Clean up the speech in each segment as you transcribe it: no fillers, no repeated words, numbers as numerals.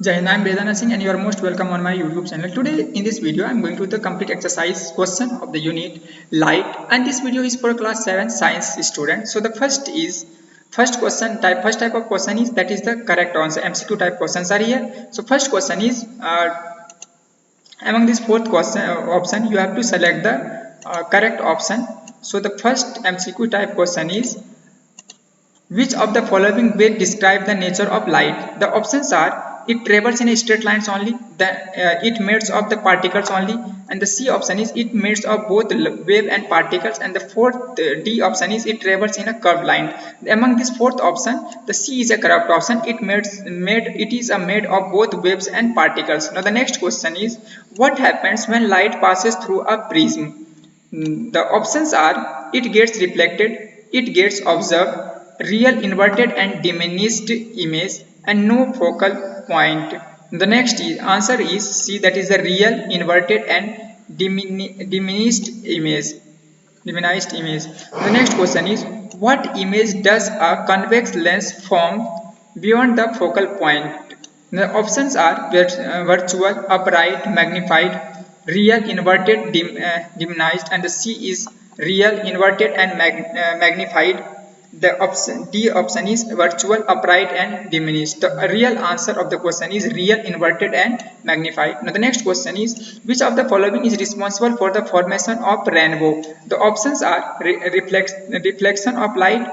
Jai Hind, I am Vedana Singh and you are most welcome on my YouTube channel. Today in this video I am going to the complete exercise question of the unit light, and this video is for class 7 science student. So the first type of question is, that is the correct answer. MCQ type questions are here. So first question is, among this fourth question option you have to select the correct option. So the first MCQ type question is, which of the following way describe the nature of light? The options are: it travels in a straight lines only, it mades of the particles only, and the C option is it mades of both wave and particles, and the fourth D option is it travels in a curved line. Among this fourth option, the C is a correct option. It is made of both waves and particles. Now the next question is, what happens when light passes through a prism? The options are: it gets reflected, it gets observed, real inverted and diminished image, and no focal point. The next answer is C, that is the real inverted and diminished image. The next question is, what image does a convex lens form beyond the focal point? The options are virtual, upright, magnified, real, inverted, diminished, and the C is real, inverted, and magnified. The option D option is virtual, upright, and diminished. The real answer of the question is real, inverted, and magnified. Now the next question is, which of the following is responsible for the formation of rainbow? The options are reflection of light,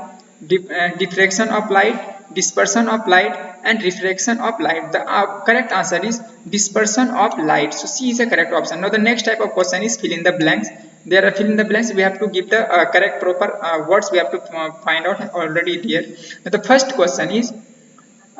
diffraction of light, dispersion of light, and refraction of light. The correct answer is dispersion of light. So C is the correct option. Now the next type of question is fill in the blanks. There are fill in the blanks. We have to give the correct proper words. We have to find out already here. Now the first question is,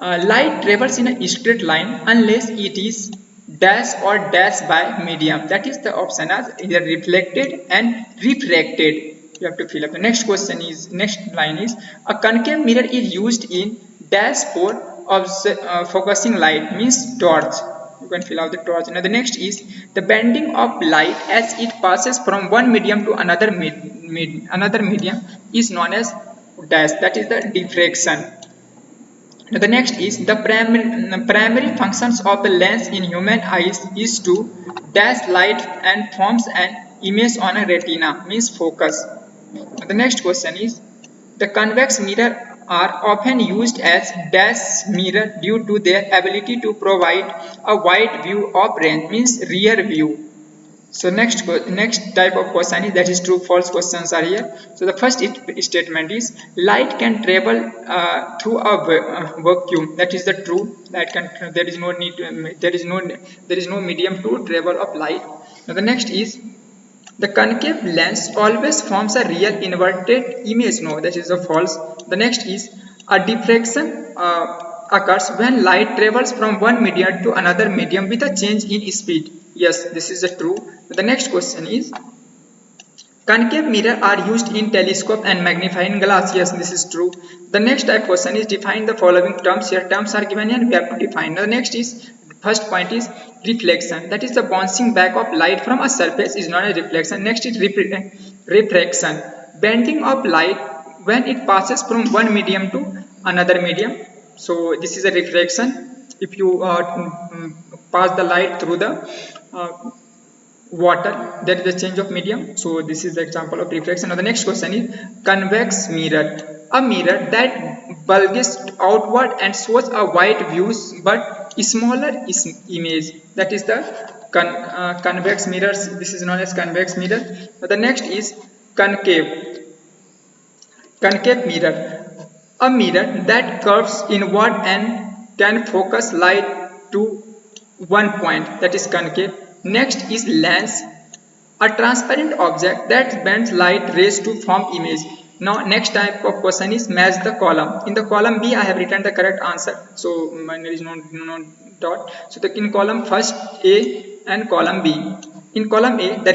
light travels in a straight line unless it is dash or dash by medium. That is the option as either reflected and refracted. You have to fill up. The next question is, next line is, a concave mirror is used in dash for focusing light, means torch. You can fill out the torch. Now the next is, the bending of light as it passes from one medium to another medium is known as dash. That is the diffraction. Now the next is, the primary functions of the lens in human eyes is to dash light and forms an image on a retina, means focus. Now the next question is, the convex mirror are often used as dash mirror due to their ability to provide a wide view of range, means rear view. So next type of question is, that is true false questions are here. So the first statement is, light can travel through a vacuum. That is the true. Light can, there is no need there is no medium to travel of light. Now the next is, the concave lens always forms a real inverted image. No, that is a false. The next is, a diffraction occurs when light travels from one medium to another medium with a change in speed. Yes, this is a true. The next question is, concave mirror are used in telescope and magnifying glass. Yes, this is true. The next type question is, define the following terms. Here terms are given and we have to define. The next is, first point is reflection. That is the bouncing back of light from a surface is known as reflection. Next is refraction. Bending of light when it passes from one medium to another medium. So this is a refraction. If you pass the light through the water, there is a change of medium. So this is the example of reflection. Now the next question is, convex mirror. A mirror that bulges outward and shows a wide views but smaller image. That is the convex mirrors. This is known as convex mirror. Now the next is concave mirror. A mirror that curves inward and can focus light to one point. That is concave. Next is lens, a transparent object that bends light rays to form image. Now next type of question is, match the column. In the column B I have written the correct answer, so there is no dot. So in column first A and column B. In column A, the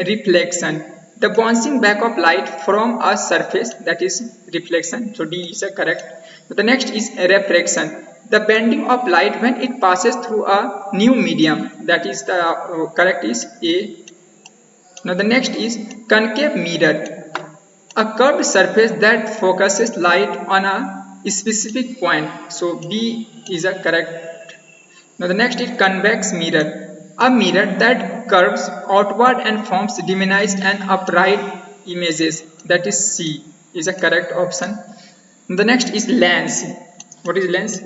reflection, the bouncing back of light from a surface, that is reflection. So D is correct. The next is refraction, the bending of light when it passes through a new medium. That is the correct is A. Now the next is concave mirror, a curved surface that focuses light on a specific point. So B is a correct Now the next is convex mirror. A mirror that curves outward and forms diminished and upright images. That is C is a correct option. The next is lens. What is lens?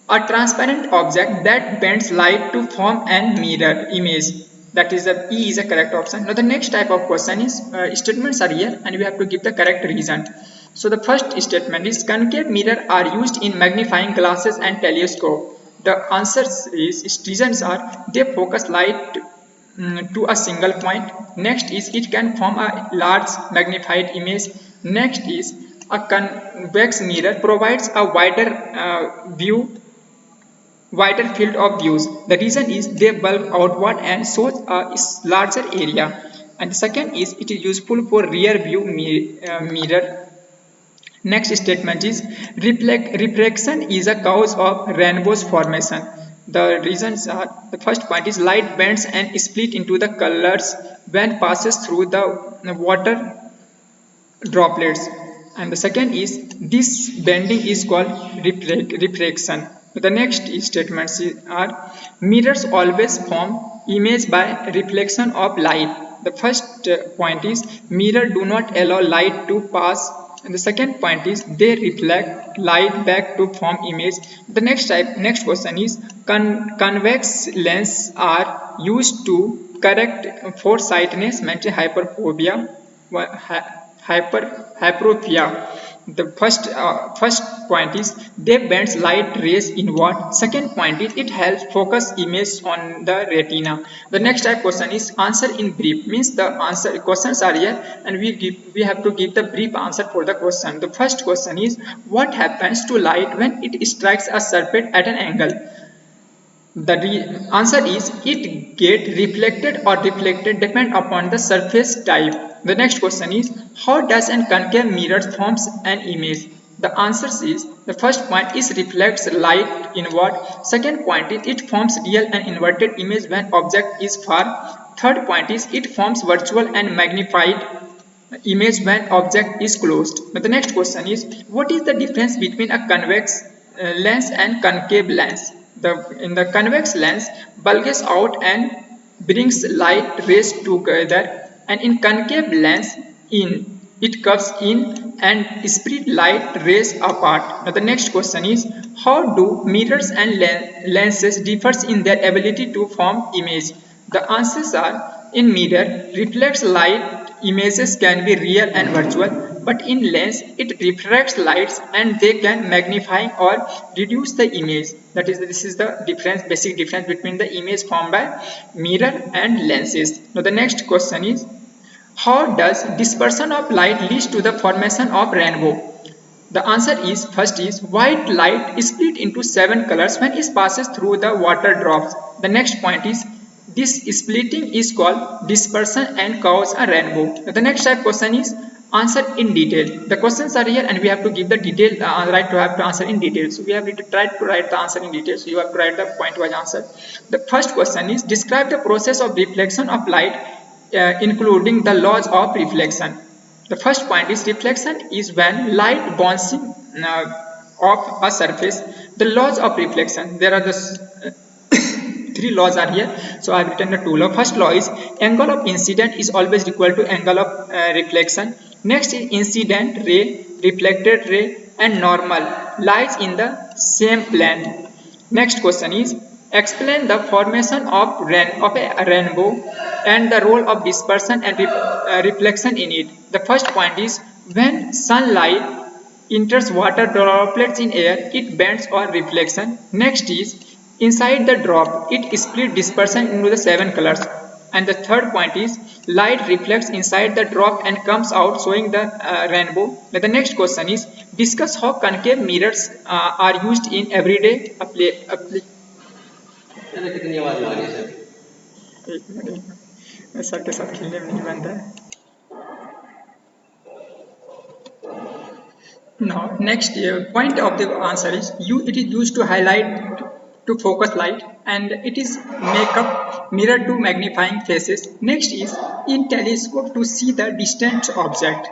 A transparent object that bends light to form an mirror image. That is the E is a correct option. Now the next type of question is statements are here and we have to give the correct reason. So the first statement is concave mirror are used in magnifying glasses and telescope. The answers is reasons are they focus light to a single point. Next is it can form a large magnified image. Next is a convex mirror provides a wider field of views. The reason is they bulge outward and shows a larger area. And the second is it is useful for rear view mirror. Next statement is reflection is a cause of rainbows formation. The reasons are the first point is light bends and split into the colors when passes through the water droplets, and the second is this bending is called refraction. The next statements are mirrors always form image by reflection of light. The first point is mirror do not allow light to pass, and the second point is they reflect light back to form image. The next question is convex lens are used to correct foresightedness, mental hyperphobia, hyperopia. The first point is they bends light rays inward. Second point is it helps focus image on the retina. The next type question is answer in brief, means the answer questions are here and we have to give the brief answer for the question. The first question is what happens to light when it strikes a surface at an angle? The answer is it get reflected or reflected depend upon the surface type. The next question is how does an concave mirror forms an image? The answer is the first point is reflects light inward. Second point is it forms real and inverted image when object is far. Third point is it forms virtual and magnified image when object is closed. But the next question is what is the difference between a convex lens and concave lens? In the convex lens bulges out and brings light rays together, and in concave lens it curves in and spread light rays apart. Now the next question is how do mirrors and lenses differs in their ability to form image? The answers are in mirror reflects light images can be real and virtual, but in lens it refracts lights and they can magnify or reduce the image. That is, this is the basic difference between the image formed by mirror and lenses. Now the next question is how does dispersion of light leads to the formation of rainbow? The answer is first is white light is split into 7 colors when it passes through the water drops. The next point is this splitting is called dispersion and cause a rainbow. The next type question is answer in detail. The questions are here and we have to give the detail right to have to answer in detail. So we have to try to write the answer in detail. So you have to write the point wise answer. The first question is describe the process of reflection of light including the laws of reflection. The first point is reflection is when light bouncing off a surface. The laws of reflection, there are the three laws are here, so I have written the two laws. First law is angle of incident is always equal to angle of reflection. Next is incident ray, reflected ray and normal lies in the same plane. Next question is explain the formation of a rainbow and the role of dispersion and reflection in it. The first point is when sunlight enters water droplets in air, it bends or reflection. Next is inside the drop, it split dispersion into the 7 colors. And the third point is light reflects inside the drop and comes out showing the rainbow. Now the next question is discuss how concave mirrors are used in everyday application. Sir के साथ खेलने में नहीं बनता है. Now, next point of the answer is it is used to highlight to focus light and it is make up mirror to magnifying faces. Next is in telescope to see the distant object.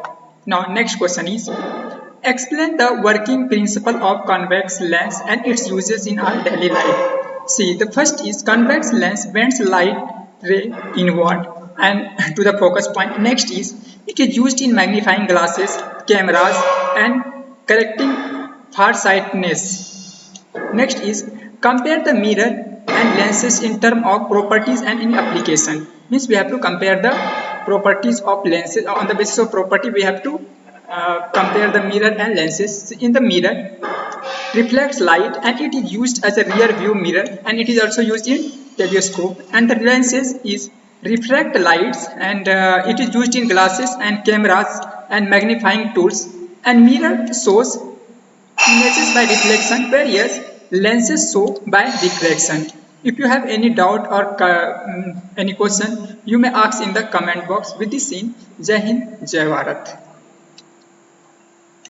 Now, next question is explain the working principle of convex lens and its uses in our daily life. see, the first is convex lens bends light ray inward and to the focus point. Next is it is used in magnifying glasses, cameras, and correcting farsightedness. Next is compare the mirror and lenses in terms of properties and in application. Means we have to compare the properties of lenses. On the basis of property, we have to compare the mirror and lenses. In the mirror, reflects light and it is used as a rear view mirror, and it is also used in telescope. And the lenses is refract lights and it is used in glasses and cameras and magnifying tools. And mirror shows images by reflection, whereas lenses show by reflection. If you have any doubt or any question, you may ask in the comment box. With this scene, Jai Hind, Jai Bharat.